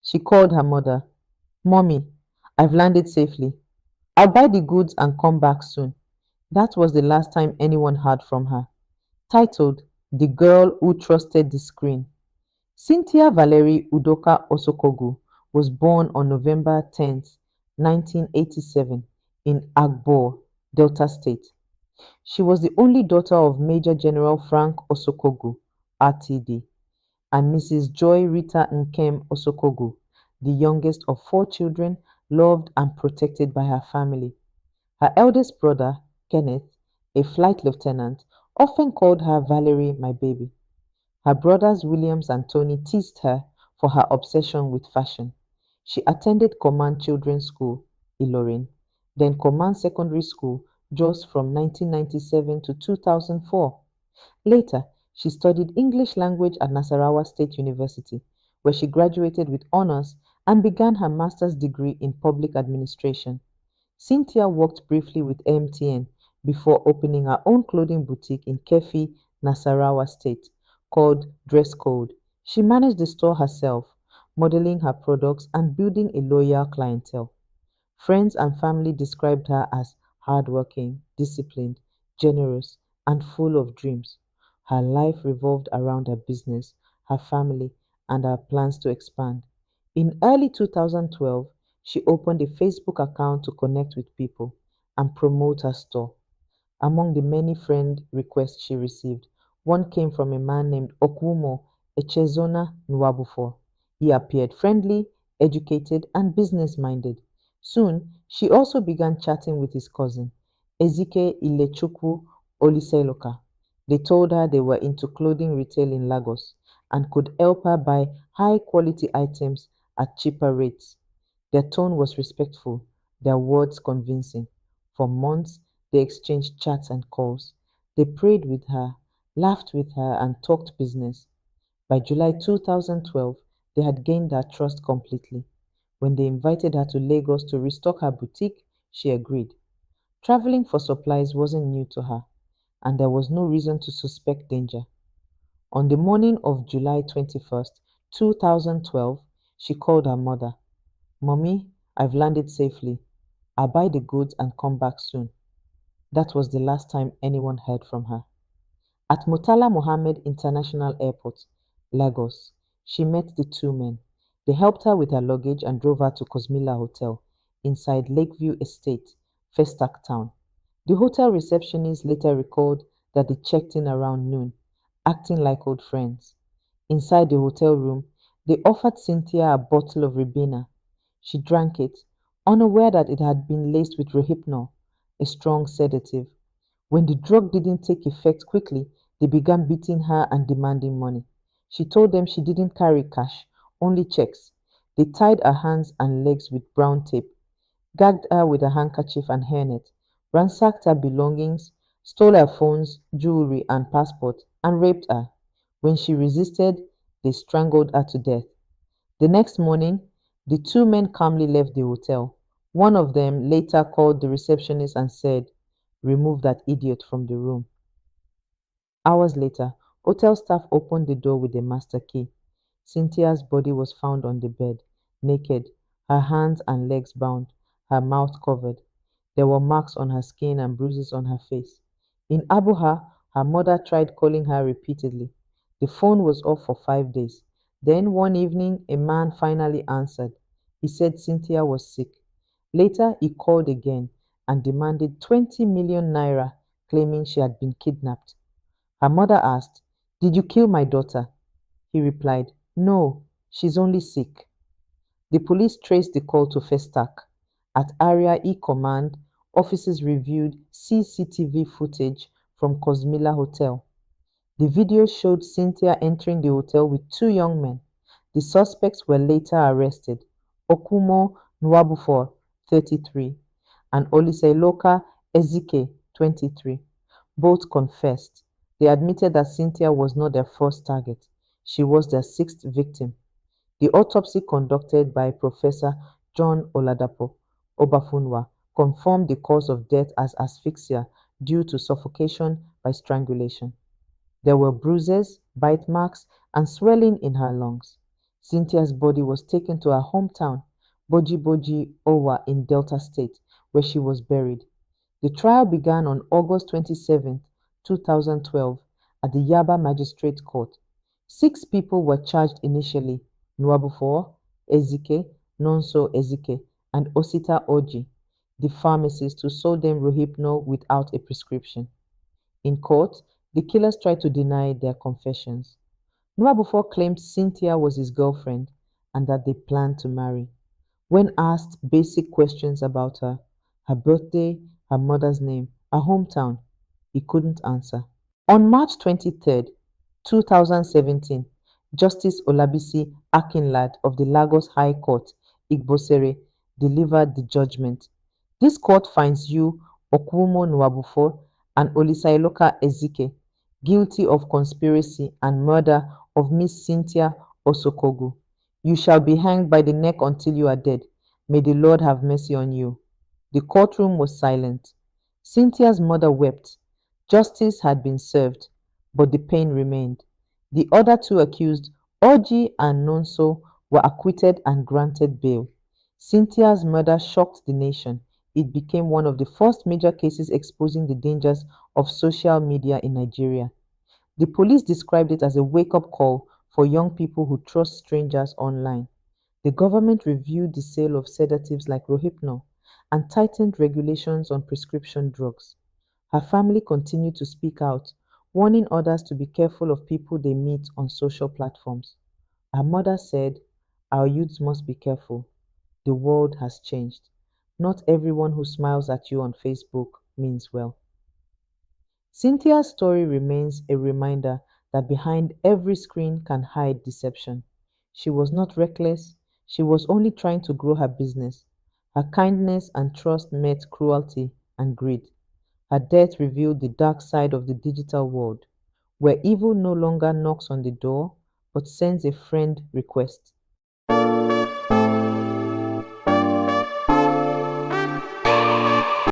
She called her mother. Mommy, I've landed safely. I'll buy the goods and come back soon. That was the last time anyone heard from her. Titled The Girl Who Trusted the Screen. Cynthia Valerie Udoka Osokogu was born on November 10th, 1987 in Agbor, Delta State. She was the only daughter of Major General Frank Osokogu, RTD, and Mrs. Joy Rita Nkem Osokogu, the youngest of four children, loved and protected by her family. Her eldest brother, Kenneth, a flight lieutenant, often called her Valerie, my baby. Her brothers Williams and Tony teased her for her obsession with fashion. She attended Command Children's School, Ilorin, then Command Secondary School, Jos from 1997 to 2004. Later, she studied English language at Nasarawa State University, where she graduated with honors and began her master's degree in public administration. Cynthia worked briefly with MTN before opening her own clothing boutique in Kefi, Nasarawa State, called Dress Code. She managed the store herself, modeling her products and building a loyal clientele. Friends and family described her as hardworking, disciplined, generous, and full of dreams. Her life revolved around her business, her family, and her plans to expand. In early 2012, she opened a Facebook account to connect with people and promote her store. Among the many friend requests she received, one came from a man named Okumo Echezona Nwabufo. He appeared friendly, educated, and business minded. Soon, she also began chatting with his cousin, Ezike Ilechukwu Oliseloka. They told her they were into clothing retail in Lagos and could help her buy high quality items at cheaper rates. Their tone was respectful, their words convincing. For months, they exchanged chats and calls. They prayed with her, laughed with her, and talked business. By July 2012, they had gained her trust completely. When they invited her to Lagos to restock her boutique, she agreed. Traveling for supplies wasn't new to her, and there was no reason to suspect danger. On the morning of July 21st, 2012, she called her mother. Mommy, I've landed safely. I'll buy the goods and come back soon. That was the last time anyone heard from her. At Murtala Mohammed International Airport, Lagos, she met the two men. They helped her with her luggage and drove her to Cosmila Hotel inside Lakeview Estate, Festac Town. The hotel receptionist later recalled that they checked in around noon, acting like old friends. Inside the hotel room, they offered Cynthia a bottle of Ribena. She drank it, unaware that it had been laced with Rohypnol, a strong sedative. When the drug didn't take effect quickly, they began beating her and demanding money. She told them she didn't carry cash, only checks. They tied her hands and legs with brown tape, gagged her with a handkerchief and hairnet, ransacked her belongings, stole her phones, jewelry, and passport, and raped her. When she resisted, they strangled her to death. The next morning, the two men calmly left the hotel. One of them later called the receptionist and said, "Remove that idiot from the room." Hours later, hotel staff opened the door with a master key. Cynthia's body was found on the bed, naked, her hands and legs bound, her mouth covered. There were marks on her skin and bruises on her face. In Abuja, her mother tried calling her repeatedly. The phone was off for 5 days. Then one evening, a man finally answered. He said Cynthia was sick. Later, he called again and demanded 20 million naira, claiming she had been kidnapped. Her mother asked, "Did you kill my daughter?" He replied, "No, she's only sick." The police traced the call to Festac. At Area E Command, officers reviewed CCTV footage from Cosmila Hotel. The video showed Cynthia entering the hotel with two young men. The suspects were later arrested. Okumo Nwabufor, 33, and Oliseloka Ezike, 23. Both confessed. They admitted that Cynthia was not their first target. She was their sixth victim. The autopsy conducted by Professor John Oladapo Obafunwa confirmed the cause of death as asphyxia due to suffocation by strangulation. There were bruises, bite marks, and swelling in her lungs. Cynthia's body was taken to her hometown, Boji Boji Owa in Delta State, where she was buried. The trial began on August 27, 2012, at the Yaba Magistrate Court. Six people were charged initially: Nwabufo Ezike, Nonso Ezike, and Osita Oji, the pharmacist who sold them Rohypnol without a prescription. In court, the killers tried to deny their confessions. Nwabufo claimed Cynthia was his girlfriend and that they planned to marry. When asked basic questions about her, her birthday, her mother's name, her hometown, he couldn't answer. On March 23, 2017, Justice Olabisi Akinlad of the Lagos High Court, Igbosere, delivered the judgment. This court finds you, Okwumo Nwabufo, and Olisailoka Ezike guilty of conspiracy and murder of Miss Cynthia Osokogu. You shall be hanged by the neck until you are dead. May the Lord have mercy on you. The courtroom was silent. Cynthia's mother wept. Justice had been served, but the pain remained. The other two accused, Orji and Nonso, were acquitted and granted bail. Cynthia's murder shocked the nation. It became one of the first major cases exposing the dangers of social media in Nigeria. The police described it as a wake-up call for young people who trust strangers online. The government reviewed the sale of sedatives like Rohypnol and tightened regulations on prescription drugs. Her family continued to speak out, warning others to be careful of people they meet on social platforms. Her mother said, "Our youths must be careful. The world has changed. Not everyone who smiles at you on Facebook means well." Cynthia's story remains a reminder that behind every screen can hide deception. She was not reckless, she was only trying to grow her business. Her kindness and trust met cruelty and greed. Her death revealed the dark side of the digital world, where evil no longer knocks on the door but sends a friend request.